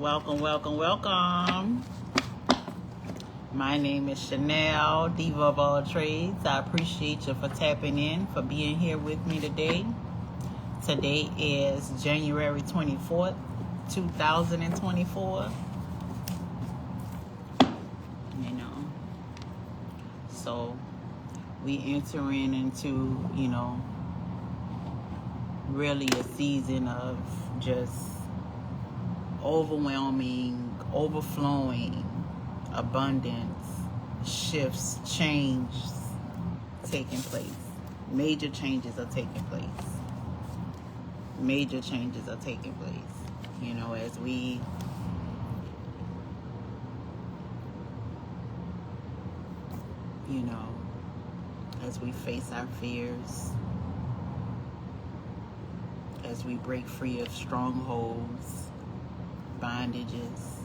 Welcome, welcome, welcome. My name is Chanel, Diva of All Trades. I appreciate you for tapping in, for being here with me today. Today is January 24th, 2024. So we entering into, really a season of just overwhelming, overflowing abundance, shifts, changes taking place. Major changes are taking place. Major changes are taking place. As we as we face our fears, as we break free of strongholds, bondages,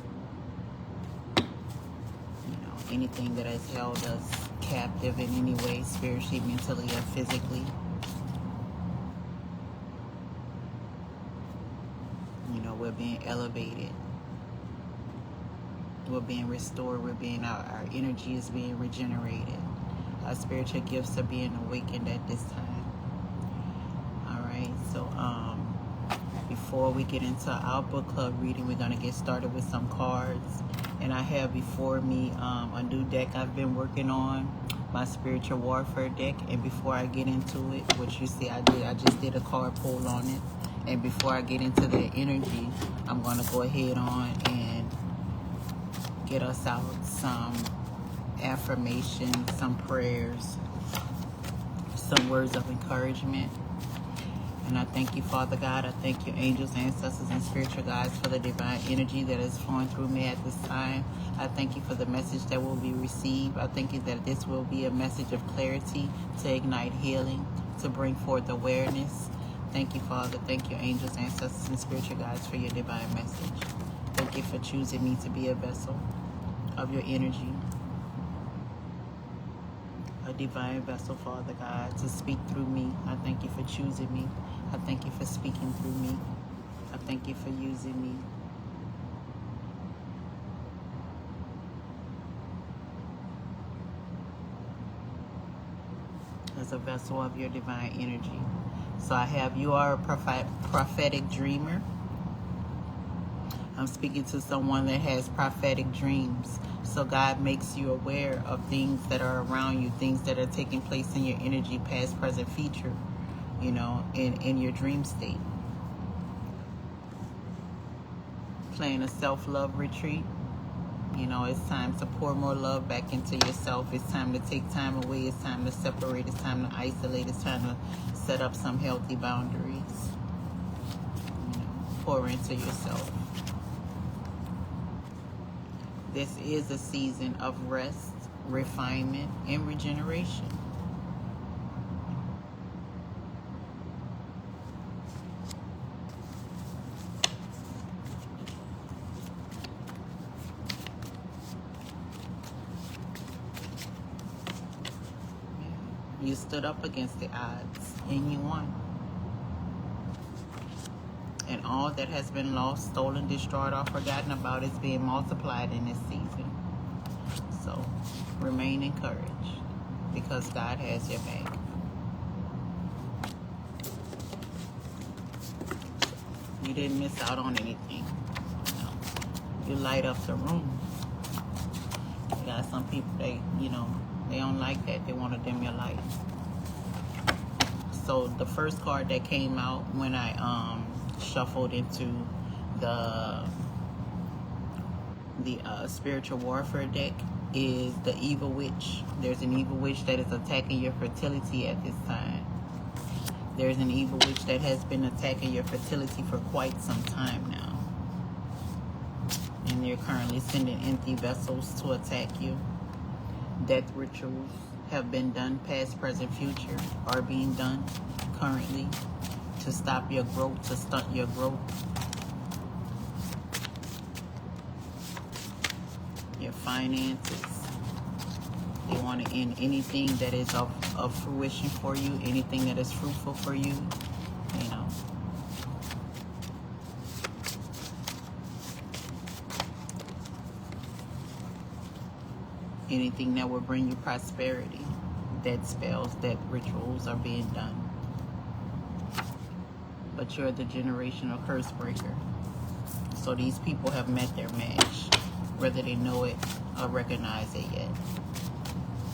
anything that has held us captive in any way, spiritually, mentally, or physically. We're being elevated. We're being restored. Our energy is being regenerated. Our spiritual gifts are being awakened at this time. All right. So, before we get into our book club reading, we're going to get started with some cards. And I have before me a new deck I've been working on, my spiritual warfare deck. And before I get into it, which you see I just did a card pull on it. And before I get into the energy, I'm going to go ahead on and get us out some affirmations, some prayers, some words of encouragement. And I thank you, Father God. I thank you, angels, ancestors, and spiritual guides, for the divine energy that is flowing through me at this time. I thank you for the message that will be received. I thank you that this will be a message of clarity, to ignite healing, to bring forth awareness. Thank you, Father. Thank you, angels, ancestors, and spiritual guides, for your divine message. Thank you for choosing me to be a vessel of your energy. A divine vessel, Father God, to speak through me. I thank you for choosing me. I thank you for speaking through me. I thank you for using me. As a vessel of your divine energy. So I have, you are a prophetic dreamer. I'm speaking to someone that has prophetic dreams. So God makes you aware of things that are around you, things that are taking place in your energy, past, present, future, in your dream state. Playing a self-love retreat. It's time to pour more love back into yourself. It's time to take time away. It's time to separate. It's time to isolate. It's time to set up some healthy boundaries. Pour into yourself. This is a season of rest, refinement, and regeneration. You stood up against the odds and you won. And all that has been lost, stolen, destroyed, or forgotten about is being multiplied in this season. So remain encouraged, because God has your back. You didn't miss out on anything. You light up the room. You got some people, they don't like that. They want to dim your light. So the first card that came out when I shuffled into the spiritual warfare deck is the evil witch. There's an evil witch that is attacking your fertility at this time. There's an evil witch that has been attacking your fertility for quite some time now. And they're currently sending empty vessels to attack you. Death rituals have been done, past, present, future, are being done currently to stop your growth, to stunt your growth. Your finances. They want to end anything that is of fruition for you, anything that is fruitful for you, Anything that will bring you prosperity, that spells, that rituals are being done. But you're the generational curse breaker. So these people have met their match, whether they know it or recognize it yet.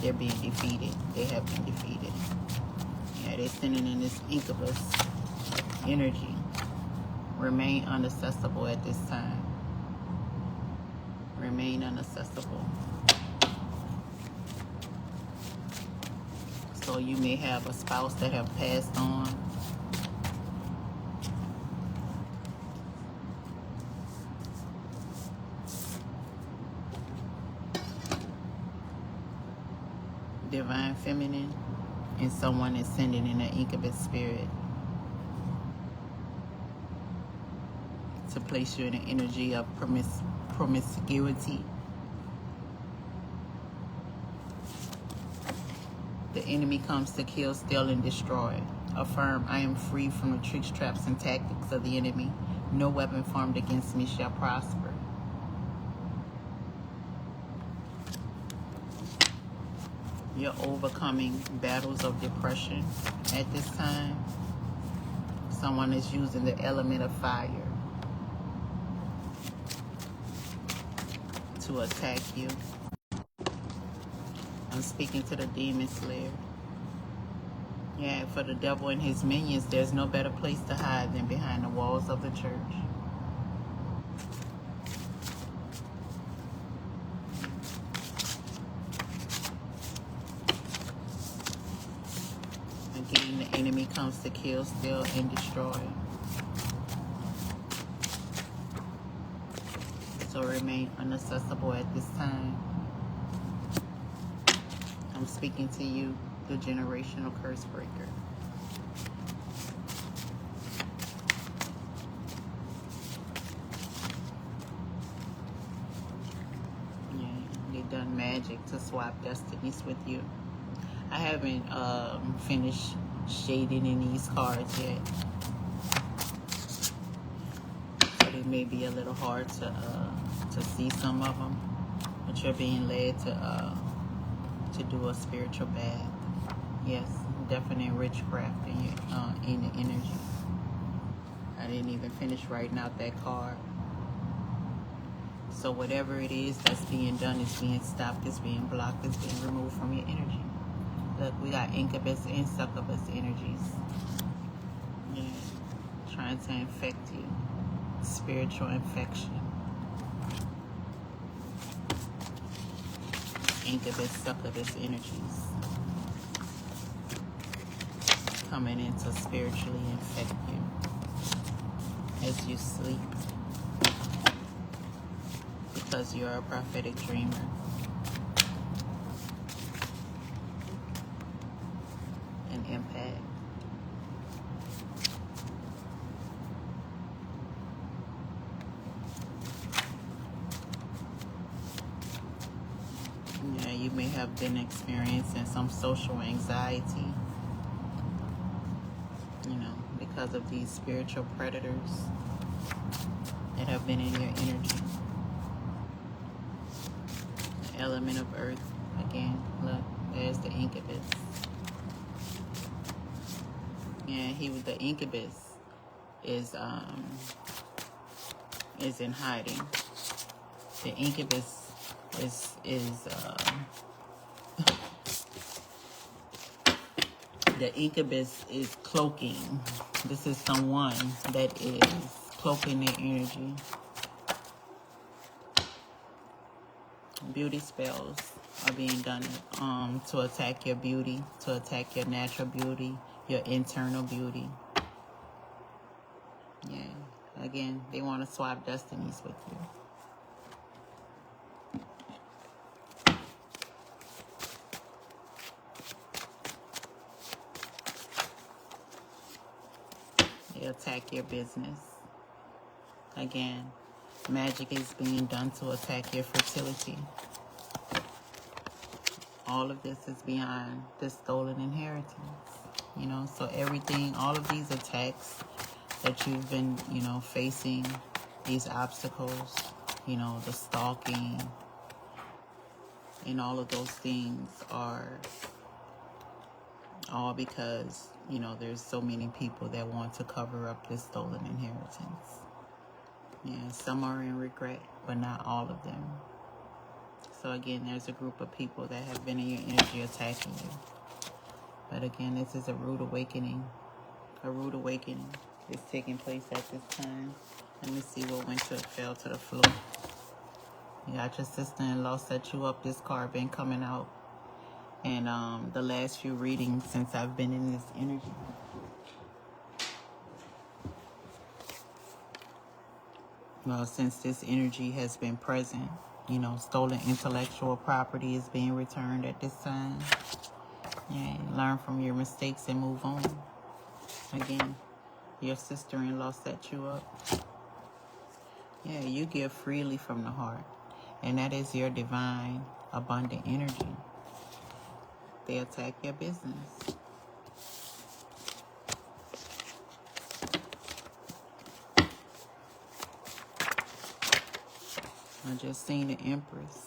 They're being defeated. They have been defeated. Yeah, they're sending in this incubus energy. Remain unaccessible at this time. Remain unaccessible. So you may have a spouse that have passed on. Divine feminine, and someone is sending in an incubus spirit to place you in an energy of promiscuity. The enemy comes to kill, steal, and destroy. Affirm, I am free from the tricks, traps, and tactics of the enemy. No weapon formed against me shall prosper. You're overcoming battles of depression at this time. Someone is using the element of fire to attack you. I'm speaking to the demon slayer. Yeah, for the devil and his minions, there's no better place to hide than behind the walls of the church. Again, the enemy comes to kill, steal, and destroy. So remain unaccessible at this time. I'm speaking to you, the generational curse breaker. Yeah, they've done magic to swap destinies with you. I haven't finished shading in these cards yet. So they may be a little hard to see some of them. But you're being led to do a spiritual bath. Yes, definite witchcraft in the energy. I didn't even finish writing out that card. So whatever it is that's being done is being stopped, is being blocked, is being removed from your energy. Look, we got incubus and succubus energies. Yeah, trying to infect you. Spiritual infection. Incubus, succubus energies coming in to spiritually infect you as you sleep, because you're a prophetic dreamer. An empath. Yeah, you may have been experiencing some social anxiety, because of these spiritual predators that have been in your energy. The element of earth, again, look, there's the incubus. Yeah, the incubus is in hiding. The incubus is the incubus is cloaking. This is someone that is cloaking their energy. Beauty spells are being done to attack your beauty, to attack your natural beauty, your internal beauty. Yeah, again, they want to swap destinies with you. They attack your business. Again, magic is being done to attack your fertility. All of this is beyond the stolen inheritance. So everything, all of these attacks that you've been, facing, these obstacles, the stalking, And all of those things are all because, you know, there's so many people that want to cover up this stolen inheritance. Yeah, some are in regret, but not all of them. So again, there's a group of people that have been in your energy attacking you. But again, this is a rude awakening. A rude awakening is taking place at this time. Let me see what went to fell to the floor. You got your sister-in-law set you up. This card been coming out. And the last few readings since I've been in this energy. Well, since this energy has been present, you know, stolen intellectual property is being returned at this time. Yeah, learn from your mistakes and move on. Again, your sister-in-law set you up. Yeah, you give freely from the heart. And that is your divine, abundant energy. They attack your business. I just seen the Empress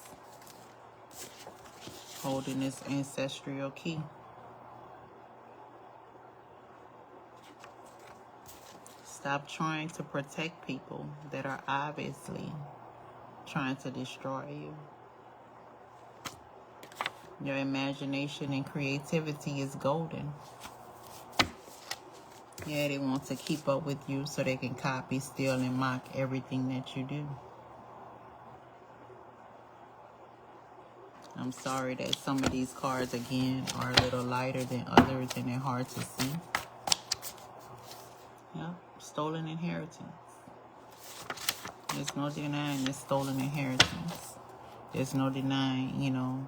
holding this ancestral key. Stop trying to protect people that are obviously trying to destroy you. Your imagination and creativity is golden. Yeah, they want to keep up with you so they can copy, steal, and mock everything that you do. I'm sorry that some of these cards, again, are a little lighter than others and they're hard to see. Yeah, stolen inheritance. There's no denying this stolen inheritance. There's no denying, you know,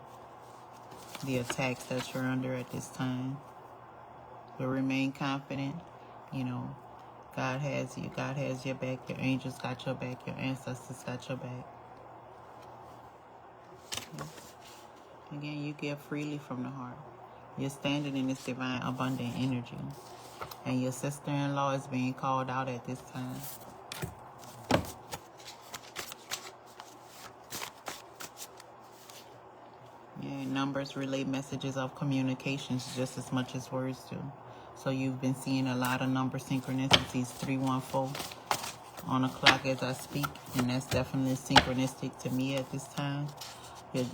the attacks that you're under at this time. But remain confident. You know, God has you. God has your back. Your angels got your back. Your ancestors got your back. Yeah. Again, you give freely from the heart. You're standing in this divine, abundant energy. And your sister-in-law is being called out at this time. Yeah, numbers relay messages of communications just as much as words do. So you've been seeing a lot of number synchronicities, 314 on the clock as I speak. And that's definitely synchronistic to me at this time.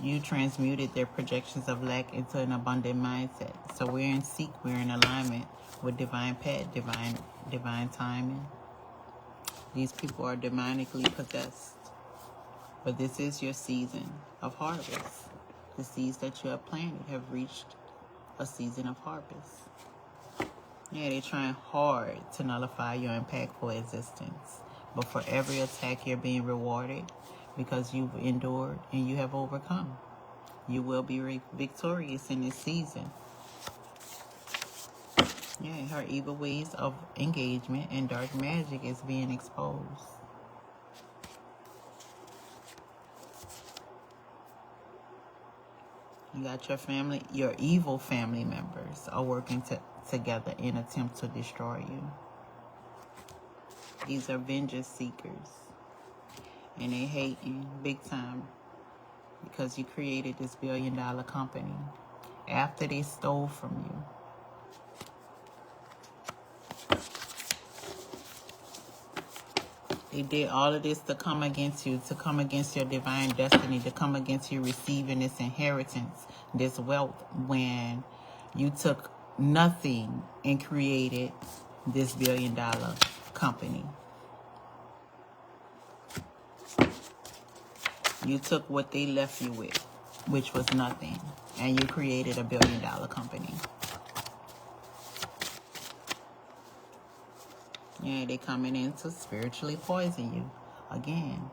You transmuted their projections of lack into an abundant mindset. So we're in sync, we're in alignment with divine path, divine timing. These people are demonically possessed. But this is your season of harvest. The seeds that you have planted have reached a season of harvest. Yeah, they're trying hard to nullify your impactful existence. But for every attack, you're being rewarded because you've endured and you have overcome. You will be victorious in this season. Yeah, her evil ways of engagement and dark magic is being exposed. You got your family, your evil family members are working together in an attempt to destroy you. These are vengeance seekers. And they hating big time because you created this billion-dollar company after they stole from you. They did all of this to come against you, to come against your divine destiny, to come against you receiving this inheritance, this wealth, when you took nothing and created this billion-dollar company. You took what they left you with, which was nothing, and you created a billion-dollar company. Yeah, they coming in to spiritually poison you. Again,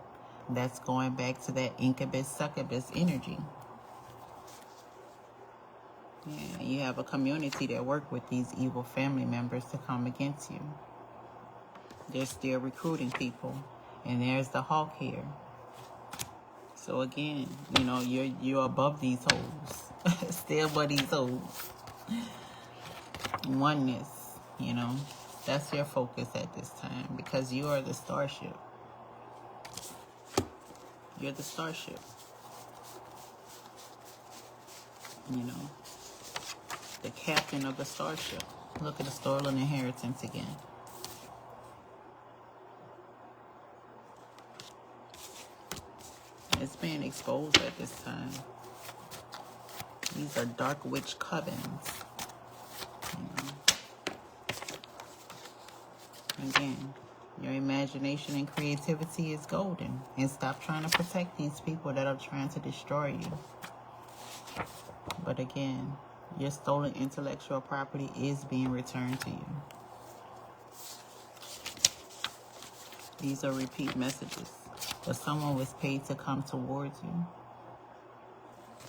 that's going back to that incubus, succubus energy. Yeah, you have a community that work with these evil family members to come against you. They're still recruiting people. And there's the hawk here. So again, you know, you're above these hoes. Stay above these hoes. Oneness, you know. That's your focus at this time because you are the starship. You're the starship. You know, the captain of the starship. Look at the stolen inheritance again. It's being exposed at this time. These are dark witch covens. You know. Again, your imagination and creativity is golden. And stop trying to protect these people that are trying to destroy you. But again, your stolen intellectual property is being returned to you. These are repeat messages. But someone was paid to come towards you.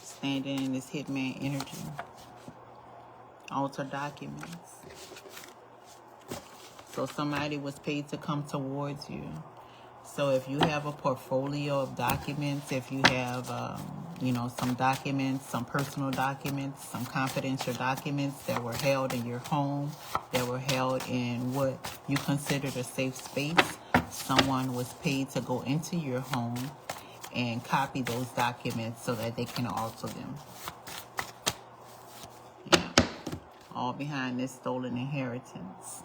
Standing in this hitman energy. Alter documents. So somebody was paid to come towards you. So if you have a portfolio of documents, if you have, some documents, some personal documents, some confidential documents that were held in your home, that were held in what you considered a safe space, someone was paid to go into your home and copy those documents so that they can alter them. Yeah. All behind this stolen inheritance.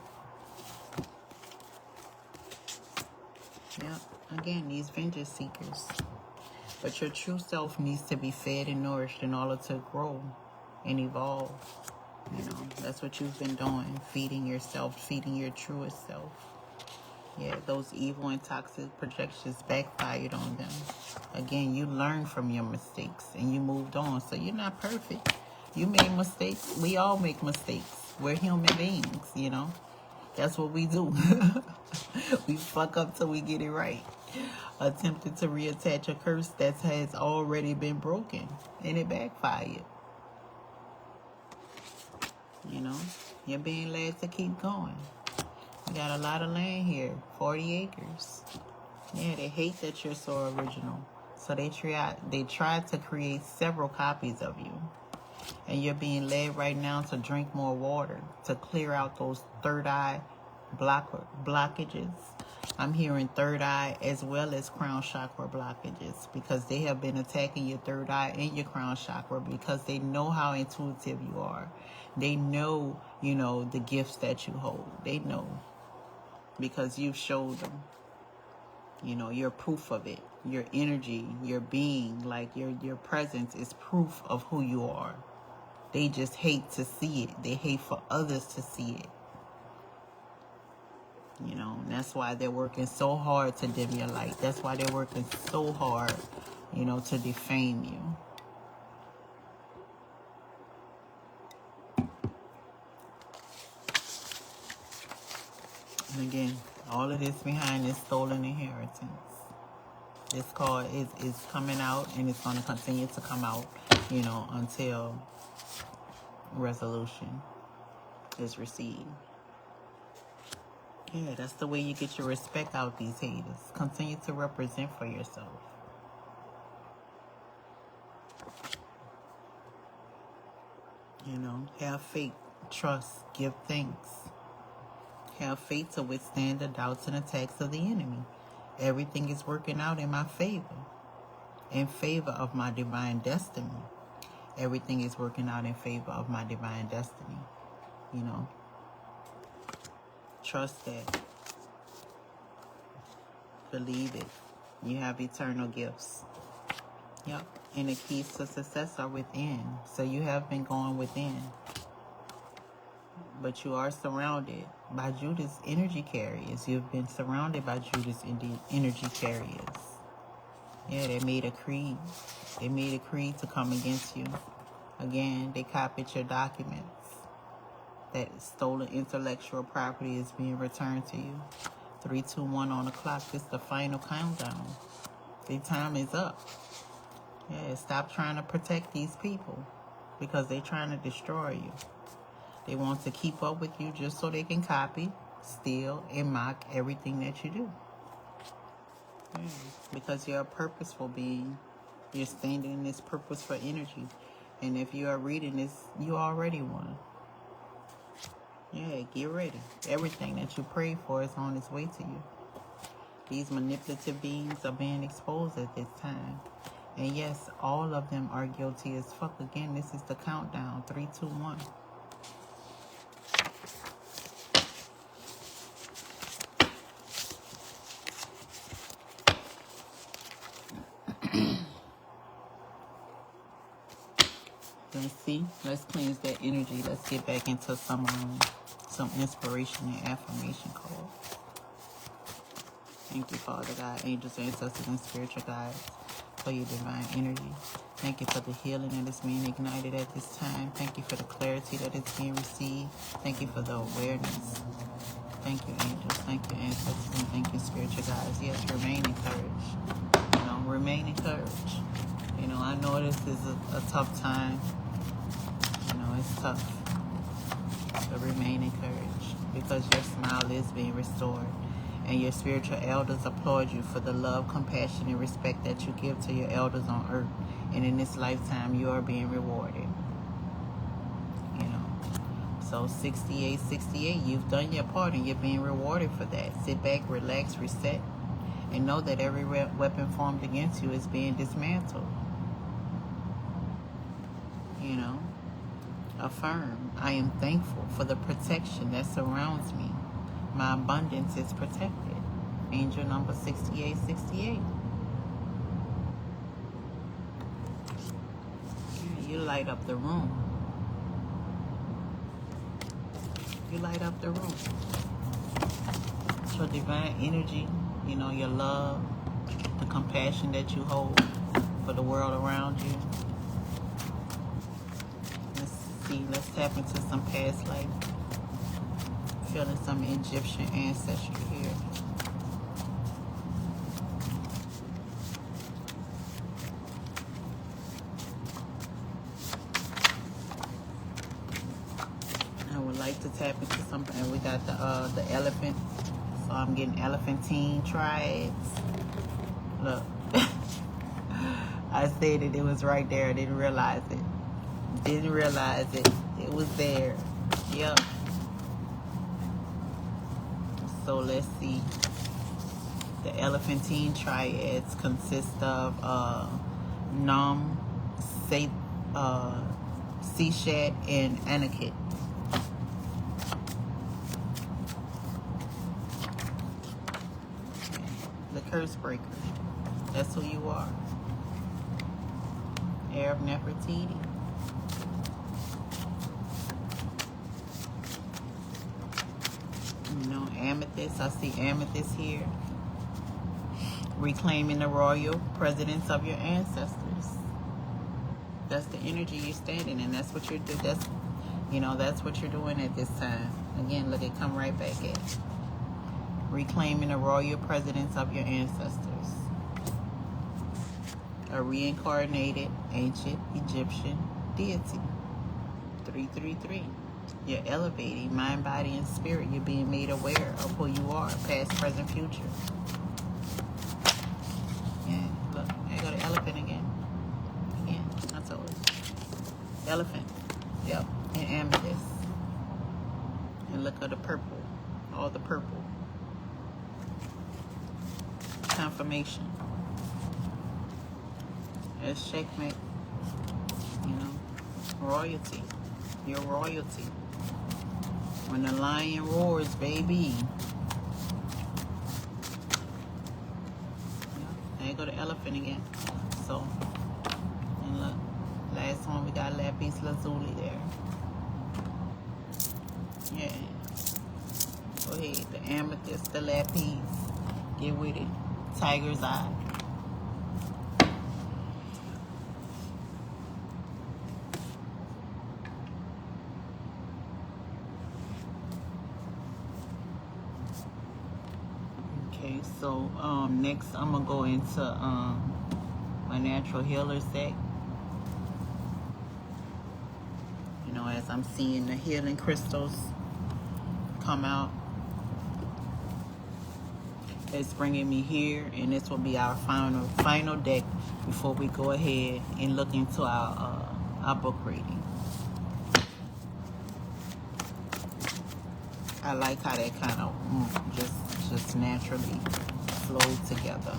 Yeah, again, these vengeance seekers. But your true self needs to be fed and nourished in order to grow and evolve. You know, that's what you've been doing. Feeding yourself, feeding your truest self. Yeah, those evil and toxic projections backfired on them. Again, you learned from your mistakes and you moved on. So you're not perfect. You made mistakes. We all make mistakes. We're human beings, you know. That's what we do. We fuck up till we get it right. Attempted to reattach a curse that has already been broken. And it backfired. You know, you're being led to keep going. We got a lot of land here. 40 acres. Yeah, they hate that you're so original. So they tried to create several copies of you. And you're being led right now to drink more water, to clear out those third eye blockages. I'm hearing third eye as well as crown chakra blockages because they have been attacking your third eye and your crown chakra because they know how intuitive you are. They know, the gifts that you hold. They know because you've showed them. You're proof of it. Your energy, your being, like your presence is proof of who you are. They just hate to see it. They hate for others to see it. And that's why they're working so hard to dim your light. That's why they're working so hard, to defame you. And again, all of this behind this stolen inheritance. This card is coming out and it's going to continue to come out, until resolution is received. Yeah, that's the way you get your respect out these haters. Continue to represent for yourself. Have faith, trust, give thanks. Have faith to withstand the doubts and attacks of the enemy. Everything is working out in my favor. In favor of my divine destiny. Everything is working out in favor of my divine destiny. Trust that. Believe it. You have eternal gifts. Yep. And the keys to success are within. So you have been going within. But you are surrounded by Judah's energy carriers. You've been surrounded by Judah's energy carriers. Yeah, they made a creed. They made a creed to come against you. Again, they copied your documents. That stolen intellectual property is being returned to you. 3, 2, 1 on the clock. This is the final countdown. The time is up. Yeah, stop trying to protect these people because they're trying to destroy you. They want to keep up with you just so they can copy, steal, and mock everything that you do. Yeah, because you're a purposeful being. You're standing in this purposeful energy. And if you are reading this, you already won. Yeah, get ready. Everything that you prayed for is on its way to you. These manipulative beings are being exposed at this time. And yes, all of them are guilty as fuck. Again, this is the countdown. 3, 2, 1. Let's see. Let's cleanse that energy. Let's get back into some inspiration and affirmation calls. Thank you, Father God, angels, ancestors, and spiritual guides, for your divine energy. Thank you for the healing that is being ignited at this time. Thank you for the clarity that is being received. Thank you for the awareness. Thank you, angels. Thank you, ancestors, and thank you, spiritual guides. Yes, remain encouraged. You know, remain encouraged. You know, I know this is a tough time. You know, it's tough. But remain encouraged, because your smile is being restored. And your spiritual elders applaud you for the love, compassion, and respect that you give to your elders on earth. And in this lifetime, you are being rewarded. You know. So 68, you've done your part and you're being rewarded for that. Sit back, relax, reset, and know that every weapon formed against you is being dismantled. You know. Affirm, I am thankful for the protection that surrounds me. My abundance is protected. Angel number 6868. You light up the room. You light up the room. Your divine energy, you know, your love, the compassion that you hold for the world around you. Let's tap into some past life. Feeling some Egyptian ancestry here. I would like to tap into something. And we got the elephant. So I'm getting elephantine triads. Look. I said it was right there. I didn't realize it. Didn't realize it. It was there. Yep. So let's see. The elephantine triads consist of Nam, Seshat, and Anakit. The curse breaker. That's who you are. Heir of Nefertiti. You know, amethyst. I see amethyst here. Reclaiming the royal precedence of your ancestors. That's the energy you're standing in. That's what you're doing. That's, you know, that's what you're doing at this time. Again, look, it come right back at. Reclaiming the royal precedence of your ancestors. A reincarnated ancient Egyptian deity. 333. You're elevating mind, body, and spirit. You're being made aware of who you are, past, present, future. Yeah, look, there you go the elephant again. Again, I told you. Elephant. Yep, and amethyst. And look at the purple. All the purple. Confirmation. It's checkmate. You know, royalty. You're royalty. When the lion roars, baby. There you go the elephant again. So, and look, last one we got lapis lazuli there. Yeah. Go ahead, the amethyst, the lapis. Get with it. Tiger's eye. So next I'm gonna go into my natural healer deck. You know, as I'm seeing the healing crystals come out, it's bringing me here, and this will be our final deck before we go ahead and look into our book reading. I like how that kind of just naturally flowed together.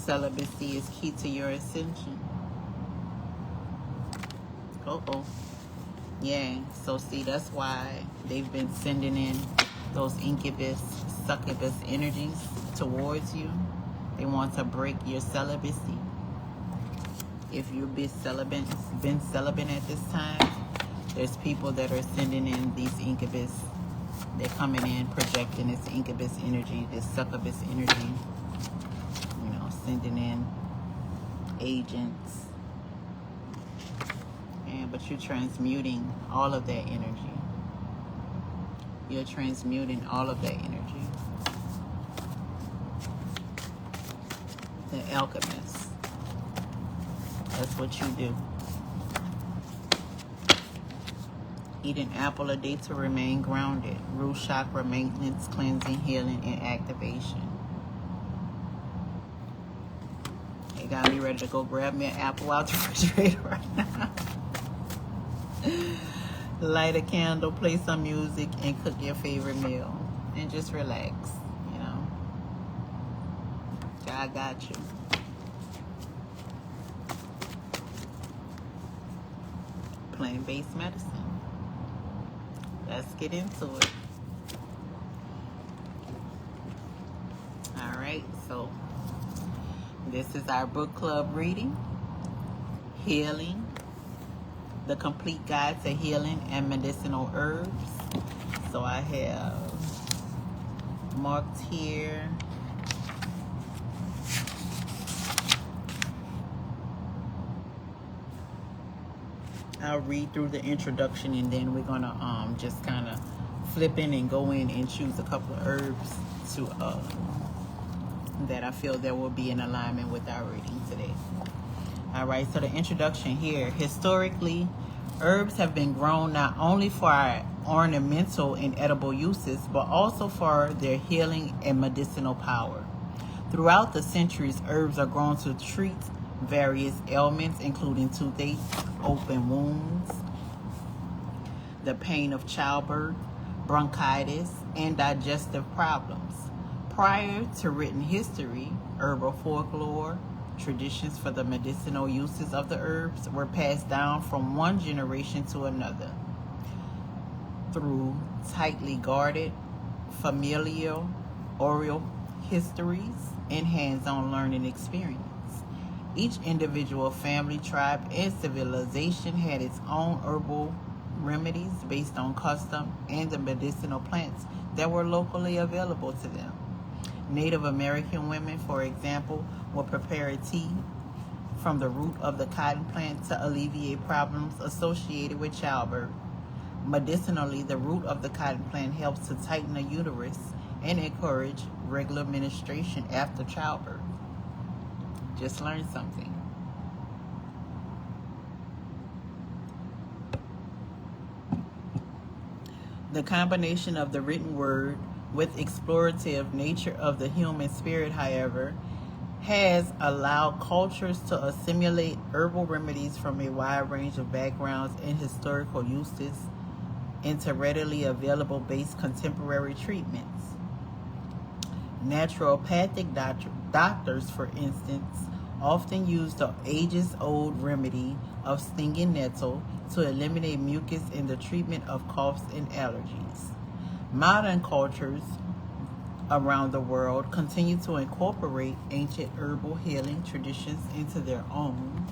Celibacy is key to your ascension. Uh-oh. Yeah, so see, that's why they've been sending in those incubus, succubus energies towards you. They want to break your celibacy. If you've been celibate at this time, there's people that are sending in these incubus. They're coming in, projecting this incubus energy, this succubus energy, you know, sending in agents. But you're transmuting all of that energy. You're transmuting all of that energy. The alchemist. That's what you do. Eat an apple a day to remain grounded. Root chakra maintenance, cleansing, healing, and activation. It got me ready to go grab me an apple out the refrigerator right now. Light a candle, play some music, and cook your favorite meal. And just relax, you know. God got you. Plant-based medicine. Let's get into it. Alright, so this is our book club reading. Healing. The Complete Guide to Healing and Medicinal Herbs. So I have marked here I'll read through the introduction, and then we're gonna just kind of flip in and go in and choose a couple of herbs to that I feel that will be in alignment with our reading today. All right, so the introduction here. Historically, herbs have been grown not only for our ornamental and edible uses, but also for their healing and medicinal power. Throughout the centuries, herbs are grown to treat various ailments, including toothache, open wounds, the pain of childbirth, bronchitis, and digestive problems. Prior to written history, herbal folklore, traditions for the medicinal uses of the herbs were passed down from one generation to another through tightly guarded familial oral histories and hands-on learning experience. Each individual family, tribe, and civilization had its own herbal remedies based on custom and the medicinal plants that were locally available to them. Native American women, for example, would prepare a tea from the root of the cotton plant to alleviate problems associated with childbirth. Medicinally, the root of the cotton plant helps to tighten the uterus and encourage regular menstruation after childbirth. Just learned something. The combination of the written word with explorative nature of the human spirit, however, has allowed cultures to assimilate herbal remedies from a wide range of backgrounds and historical uses into readily available base contemporary treatments. Naturopathic doctors, for instance, often use the ages-old remedy of stinging nettle to eliminate mucus in the treatment of coughs and allergies. Modern cultures around the world continue to incorporate ancient herbal healing traditions into their own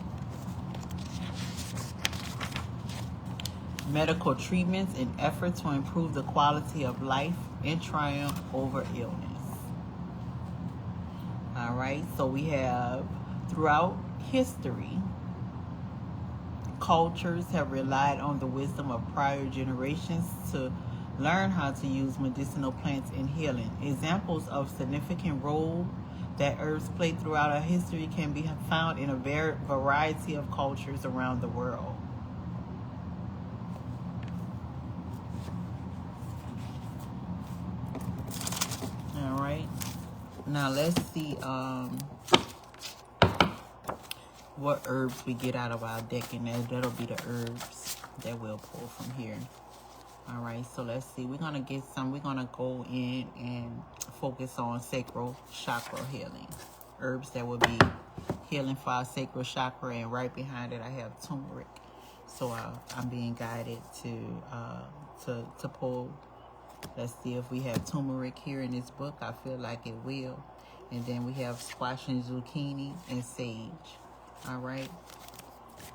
medical treatments in effort to improve the quality of life and triumph over illness. All right, so we have throughout history, cultures have relied on the wisdom of prior generations to learn how to use medicinal plants in healing. Examples of significant role that herbs play throughout our history can be found in a variety of cultures around the world. All right. Now let's see what herbs we get out of our deck, and that'll be the herbs that we'll pull from here. All right, so let's see. We're gonna go in and focus on sacral chakra healing herbs that will be healing for our sacral chakra, and right behind it I have turmeric. So I'm being guided to pull. Let's see if we have turmeric here in this book. I feel like it will. And then we have squash and zucchini and sage. All right.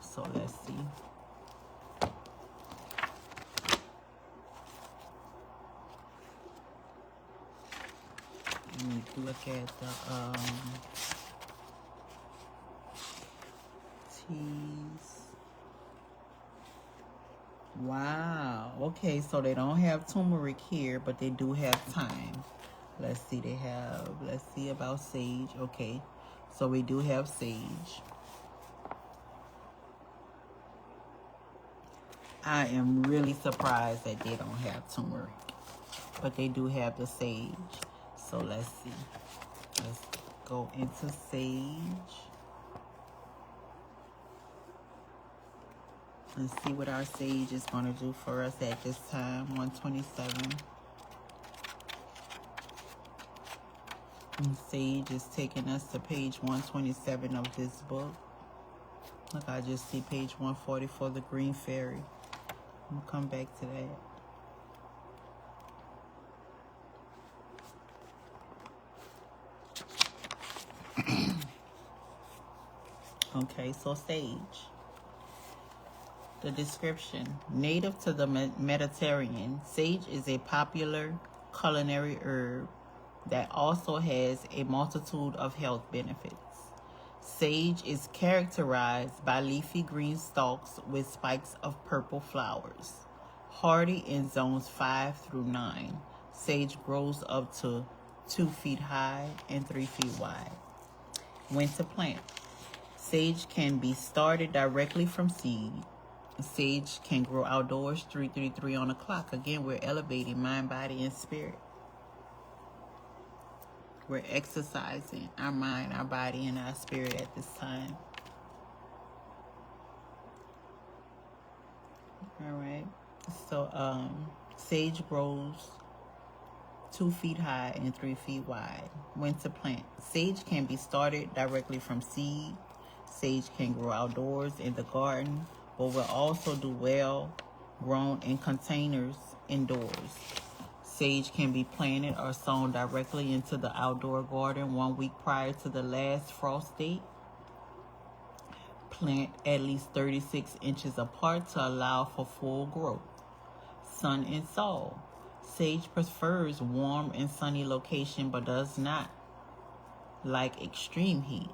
So let's see. Let me look at the teas. Wow. Okay, so they don't have turmeric here, but they do have thyme. Let's see, let's see about sage. Okay, so we do have sage. I am really surprised that they don't have turmeric, but they do have the sage. So let's see. Let's go into sage. Let's see what our sage is going to do for us at this time. 127. And sage is taking us to page 127 of this book. Look, I just see page 140 for the green fairy. We'll come back to that. Okay, so sage. The description. Native to the Mediterranean, sage is a popular culinary herb that also has a multitude of health benefits. Sage is characterized by leafy green stalks with spikes of purple flowers. Hardy in zones 5 through 9, sage grows up to 2 feet high and 3 feet wide. When to plant. Sage can be started directly from seed. Sage can grow outdoors. 3:33 on the clock. Again, we're elevating mind, body, and spirit. We're exercising our mind, our body, and our spirit at this time. All right. So, sage grows 2 feet high and 3 feet wide. When to plant. Sage can be started directly from seed. Sage can grow outdoors in the garden, but will also do well grown in containers indoors. Sage can be planted or sown directly into the outdoor garden 1 week prior to the last frost date. Plant at least 36 inches apart to allow for full growth. Sun and soil. Sage prefers warm and sunny location but does not like extreme heat.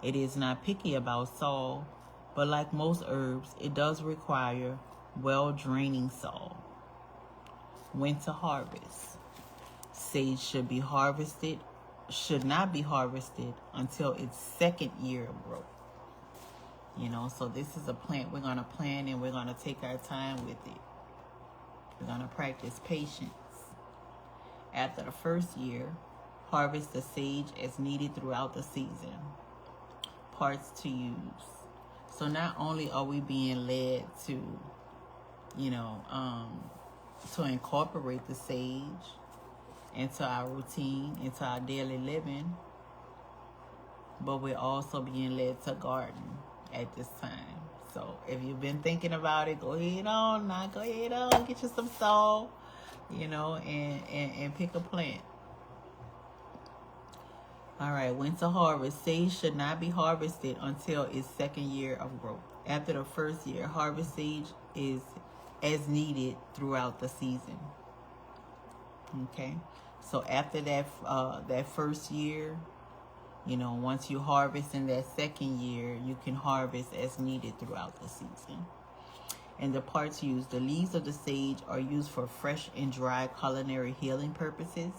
It is not picky about soil, but like most herbs, it does require well-draining soil. When to harvest. Sage should not be harvested until its second year of growth. You know, so this is a plant we're going to plant, and we're going to take our time with it. We're going to practice patience. After the first year, harvest the sage as needed throughout the season. Parts to use. So not only are we being led to, to incorporate the sage into our routine, into our daily living, but we're also being led to garden at this time. So if you've been thinking about it, go ahead on, get you some soil, and pick a plant. All right, when to harvest. Sage should not be harvested until its second year of growth. After the first year, harvest sage is as needed throughout the season. Okay, so after that first year, once you harvest in that second year, you can harvest as needed throughout the season. And the parts used. The leaves of the sage are used for fresh and dry culinary healing purposes.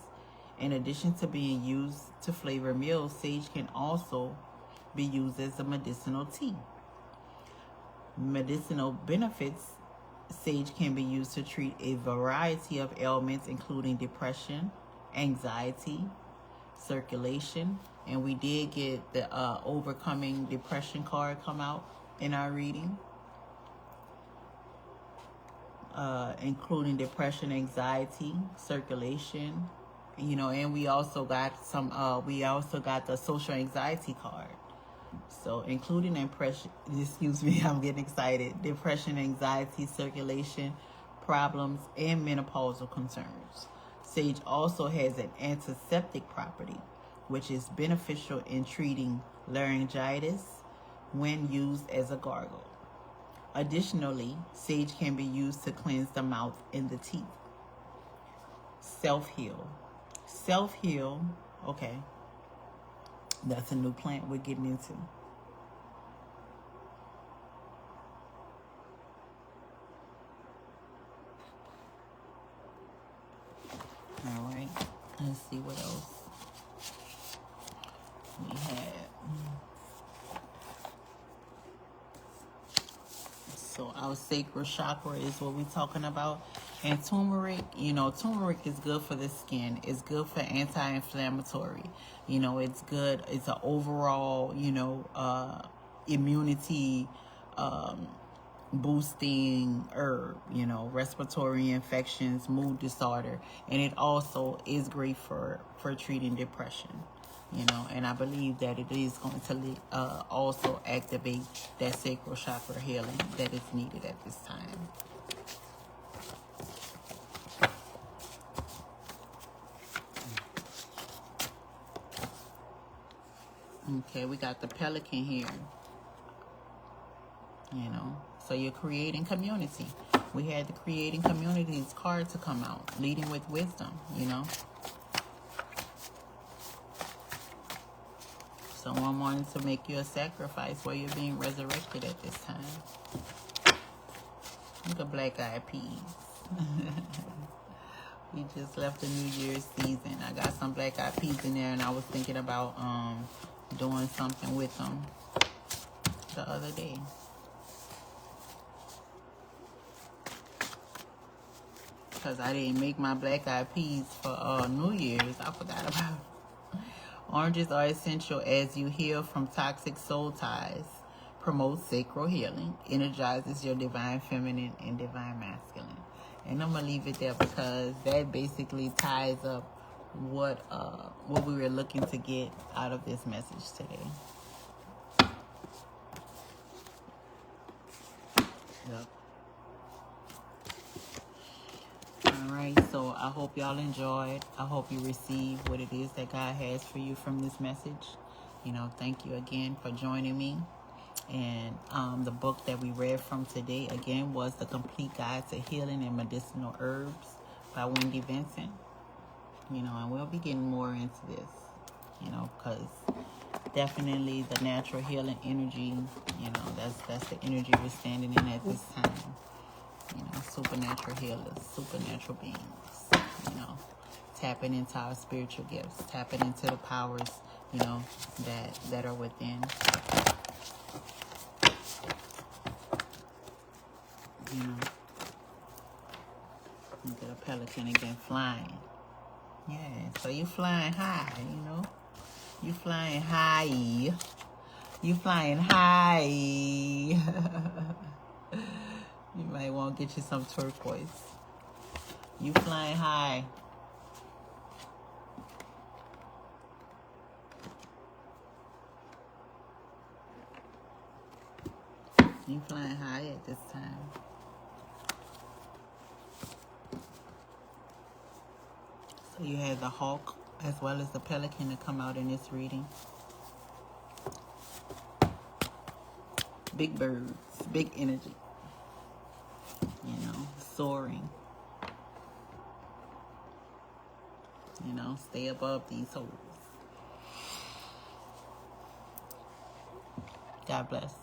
In addition to being used to flavor meals, sage can also be used as a medicinal tea. Medicinal benefits. Sage can be used to treat a variety of ailments, including depression, anxiety, circulation. And we did get the Overcoming Depression card come out in our reading. Including depression, anxiety, circulation, You know, and we also got the social anxiety card. So including depression, excuse me, I'm getting excited. Depression, anxiety, circulation problems, and menopausal concerns. Sage also has an antiseptic property, which is beneficial in treating laryngitis when used as a gargle. Additionally, sage can be used to cleanse the mouth and the teeth. Self-heal. Self-heal, okay, that's a new plant we're getting into. All right, let's see what else we had. So our sacral chakra is what we're talking about. And turmeric, you know, turmeric is good for the skin. It's good for anti-inflammatory. You know, it's good. It's an overall, you know, immunity boosting herb, you know, respiratory infections, mood disorder. And it also is great for treating depression. You know, and I believe that it is going to also activate that sacral chakra healing that is needed at this time. Okay, we got the pelican here. You know, so you're creating community. We had the creating communities card to come out, leading with wisdom, you know. Someone wanted to make you a sacrifice where you're being resurrected at this time. Look at Black Eyed Peas. We just left the New Year's season. I got some Black Eyed Peas in there, and I was thinking about doing something with them the other day. Because I didn't make my Black Eyed Peas for New Year's. I forgot about it. Oranges are essential as you heal from toxic soul ties, promotes sacral healing, energizes your divine feminine and divine masculine. And I'm going to leave it there because that basically ties up what we were looking to get out of this message today. Yep. Alright, so I hope y'all enjoyed. I hope you receive what it is that God has for you from this message. You know, thank you again for joining me. And the book that we read from today, again, was The Complete Guide to Healing and Medicinal Herbs by Wendy Vincent. You know, and we'll be getting more into this, you know, because definitely the natural healing energy, you know, that's the energy we're standing in at this time. You know, supernatural healers, supernatural beings, you know, tapping into our spiritual gifts, tapping into the powers, you know, that are within. You know, look at a pelican again flying. Yeah, so you flying high, you know. You flying high. You flying high. You might want to get you some turquoise. You flying high. You flying high at this time. So you have the hawk as well as the pelican to come out in this reading. Big birds, big energy. You know, soaring. You know, stay above these holes. God bless.